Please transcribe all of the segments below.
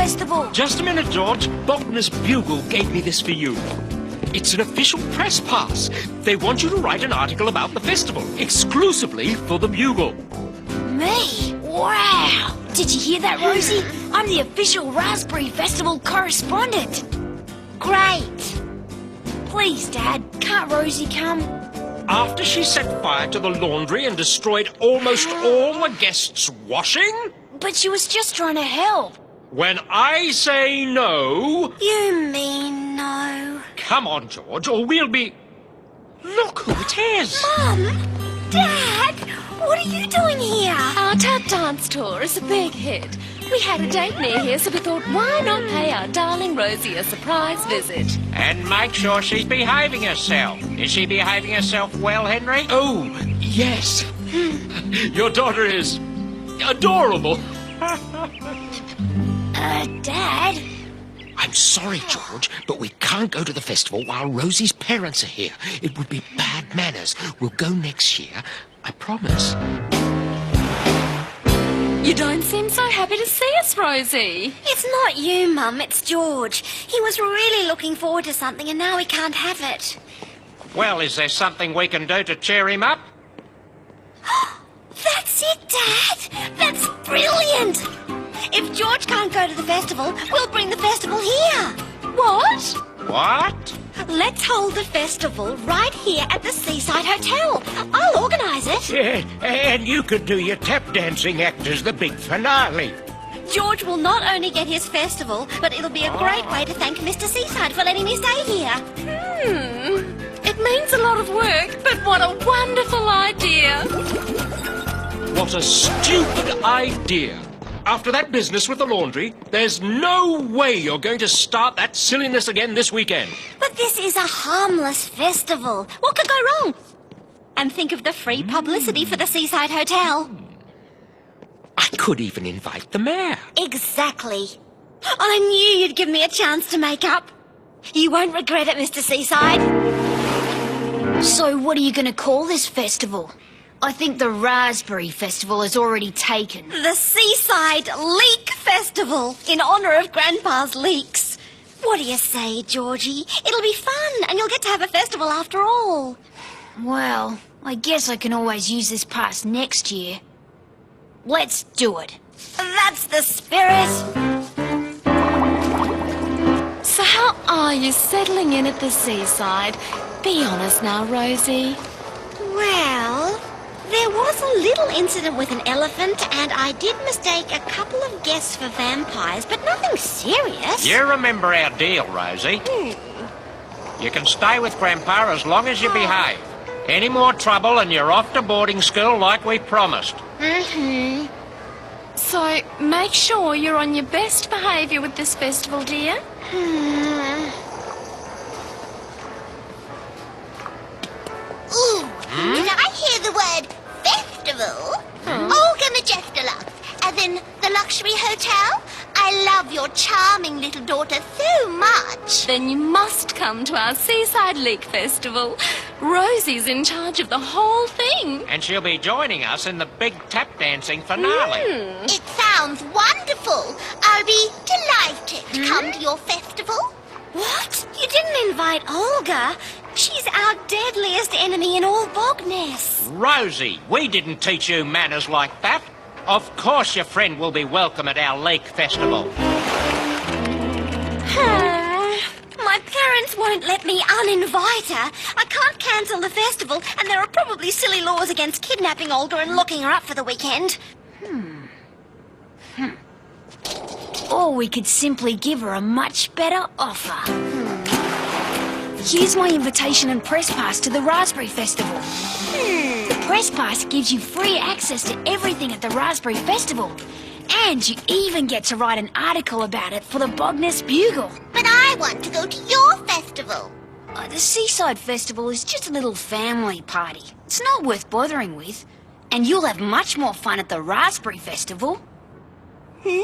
festival. Just a minute, George. Bogner's Bugle gave me this for you. It's an official press pass. They want you to write an article about the festival, exclusively for the Bugle. Me? Wow! Did you hear that, Rosie? I'm the official Raspberry Festival correspondent. Great. Please, Dad, can't Rosie come? After she set fire to the laundry and destroyed almost all the guests' washing? But she was just trying to help. When I say no... You mean no? Come on, George, or we'll be... Look who it is! Mum! Dad! What are you doing here? Our tap dance tour is a big hit. We had a date near here, so we thought, why not pay our darling Rosie a surprise visit? And make sure she's behaving herself. Is she behaving herself well, Henry? Oh, yes. Your daughter is adorable. Dad? I'm sorry, George, but we can't go to the festival while Rosie's parents are here. It would be bad manners. We'll go next year, I promise. You don't seem so happy to see us, Rosie. It's not you, Mum, it's George. He was really looking forward to something and now he can't have it. Well, is there something we can do to cheer him up? That's it, Dad! That's brilliant! If George can't go to the festival, we'll bring the festival here. What? What? Let's hold the festival right here at the Seaside Hotel. I'll organise it. Yeah, and you could do your tap dancing act as the big finale. George will not only get his festival, but it'll be a great way to thank Mr. Seaside for letting me stay here. It means a lot of work, but what a wonderful idea. What a stupid idea. After that business with the laundry, there's no way you're going to start that silliness again this weekend. But this is a harmless festival. What could go wrong? And think of the free publicity for the Seaside Hotel. I could even invite the mayor. Exactly. I knew you'd give me a chance to make up. You won't regret it, Mr. Seaside. So what are you going to call this festival? I think the Raspberry Festival is already taken. The Seaside Leek Festival, in honour of Grandpa's leeks. What do you say, Georgie? It'll be fun, and you'll get to have a festival after all. Well, I guess I can always use this pass next year. Let's do it. That's the spirit. So how are you settling in at the Seaside? Be honest now, Rosie. Well, there was a little incident with an elephant, and I did mistake a couple of guests for vampires, but nothing serious. You remember our deal, Rosie. You can stay with Grandpa as long as you behave. Any more trouble and you're off to boarding school like we promised. So make sure you're on your best behaviour with this festival, dear. Ooh, did I hear the word festival? Olga Majestalux, as in the luxury hotel? I love your charming little daughter so much. Then you must come to our Seaside Leek Festival. Rosie's in charge of the whole thing. And she'll be joining us in the big tap dancing finale. It sounds wonderful. I'll be delighted to come to your festival. What? You didn't invite Olga? She's our deadliest enemy in all Bogness. Rosie, we didn't teach you manners like that. Of course your friend will be welcome at our Lake Festival. My parents won't let me uninvite her. I can't cancel the festival, and there are probably silly laws against kidnapping Olga and locking her up for the weekend. Or we could simply give her a much better offer. Here's my invitation and press pass to the Raspberry Festival. The press pass gives you free access to everything at the Raspberry Festival. And you even get to write an article about it for the Bogness Bugle. But I want to go to your festival. The Seaside Festival is just a little family party. It's not worth bothering with. And you'll have much more fun at the Raspberry Festival. Olga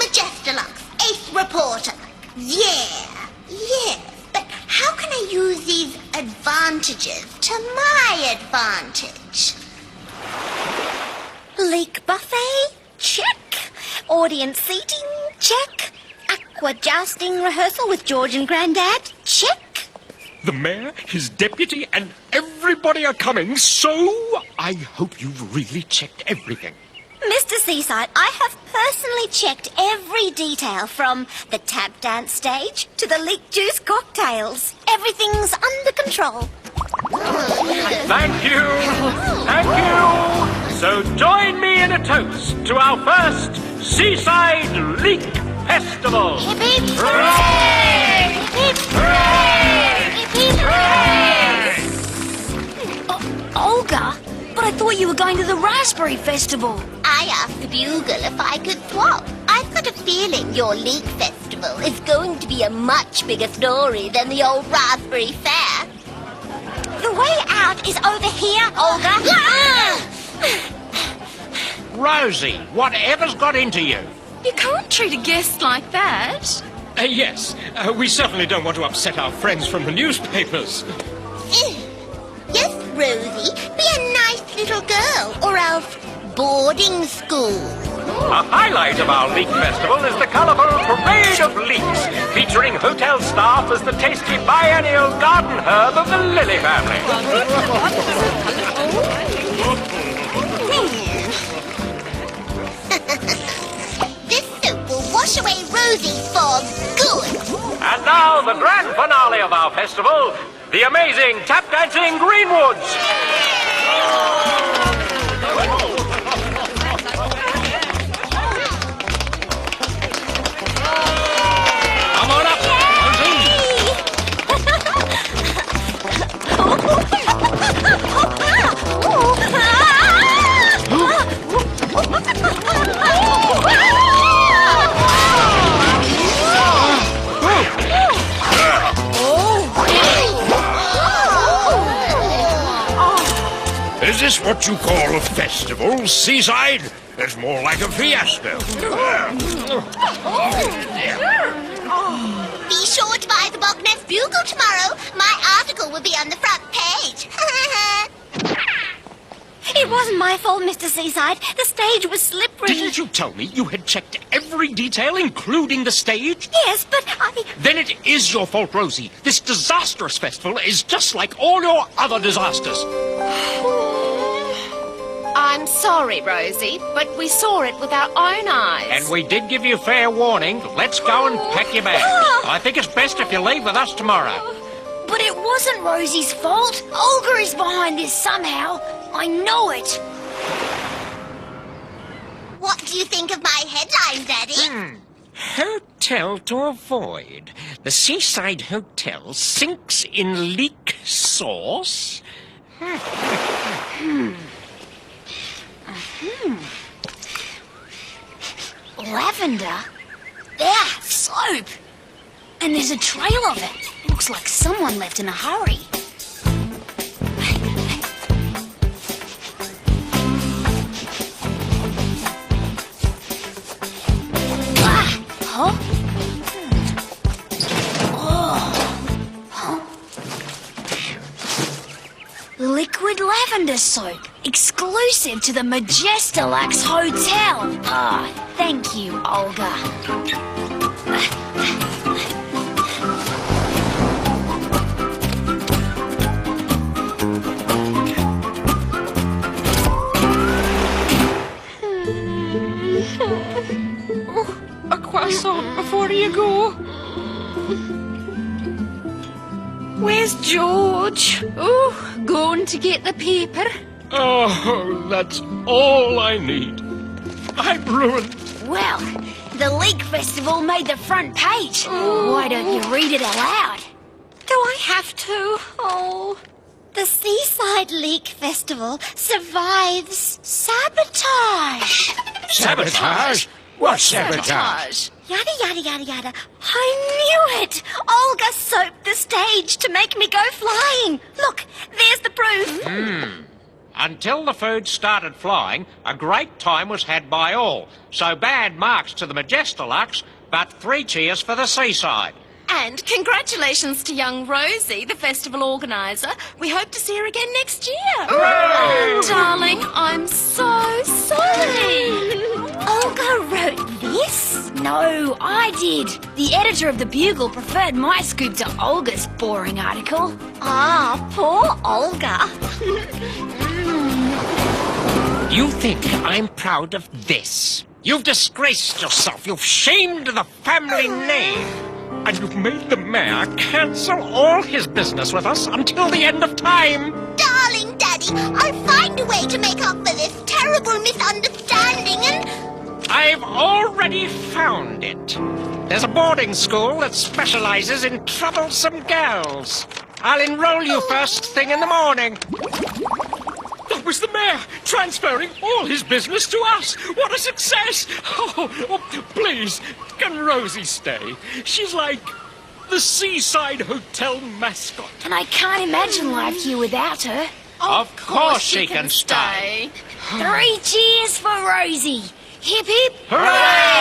Majestalux, ace reporter. Yeah, but how can I use these advantages to my advantage? Leak buffet? Check. Audience seating? Check. Aqua jousting rehearsal with George and Grandad? Check. The mayor, his deputy, and everybody are coming, so I hope you've really checked everything. Mr. Seaside, I have personally checked every detail from the tap dance stage to the leek juice cocktails. Everything's under control. Thank you. Thank you. So join me in a toast to our first Seaside Leek Festival. Hip hip hooray! Hip hooray! Hip hip hooray! Olga, but I thought you were going to the Raspberry Festival. I asked the Bugle if I could swap. I've got a feeling your Leek Festival is going to be a much bigger story than the old Raspberry Fair. The way out is over here, Olga. Rosie, whatever's got into you? You can't treat a guest like that. Yes, we certainly don't want to upset our friends from the newspapers. Yes, Rosie, be a nice little girl, or else boarding school. A highlight of our Leek Festival is the colourful Parade of Leeks, featuring hotel staff as the tasty biennial garden herb of the lily family. This soup will wash away Rosie for good. And now the grand finale of our festival, the amazing tap dancing Greenwoods. Come on up, Is this what you call a festival, Seaside? It's more like a fiasco. Be sure to buy the Bogness Bugle tomorrow. My article will be on the front page. It wasn't my fault, Mr. Seaside. The stage was slippery. Didn't you tell me you had checked every detail, including the stage? Yes, but I... Then it is your fault, Rosie. This disastrous festival is just like all your other disasters. I'm sorry, Rosie, but we saw it with our own eyes. And we did give you fair warning. Let's go and pack your bags. I think it's best if you leave with us tomorrow. But it wasn't Rosie's fault. Olga is behind this somehow. I know it. What do you think of my headline, Daddy? Hotel to avoid. The Seaside Hotel sinks in leek sauce. Lavender? Yeah, soap. And there's a trail of it. Looks like someone left in a hurry. Huh? Liquid lavender soap, exclusive to the Majestalax Hotel. Ah, thank you, Olga. A croissant before you go. Where's George? Oh, going to get the paper. Oh, that's all I need. I'm ruined. Well, the Leek Festival made the front page. Why don't you read it aloud? Do I have to? Oh. The Seaside Leek Festival survives sabotage. Sabotage? What's sabotage? Yada, yada, yada, yada. I knew it! Olga soaped the stage to make me go flying. Look, there's the proof. Until the food started flying, a great time was had by all. So bad marks to the Majestalax, but 3 cheers for the Seaside. And congratulations to young Rosy, the festival organiser. We hope to see her again next year. Oh, darling, I'm so sorry. Olga wrote this? No, I did. The editor of the Bugle preferred my scoop to Olga's boring article. Ah, poor Olga. You think I'm proud of this? You've disgraced yourself. You've shamed the family name. And you've made the mayor cancel all his business with us until the end of time. Darling Daddy, I'll find a way to make up for this terrible misunderstanding and... I've already found it. There's a boarding school that specializes in troublesome girls. I'll enroll you first thing in the morning. That was the mayor transferring all his business to us. What a success! Oh, please, can Rosie stay? She's like the Seaside Hotel mascot. And I can't imagine life here without her. Of course she can stay. 3 cheers for Rosie. Hip hip. Hooray!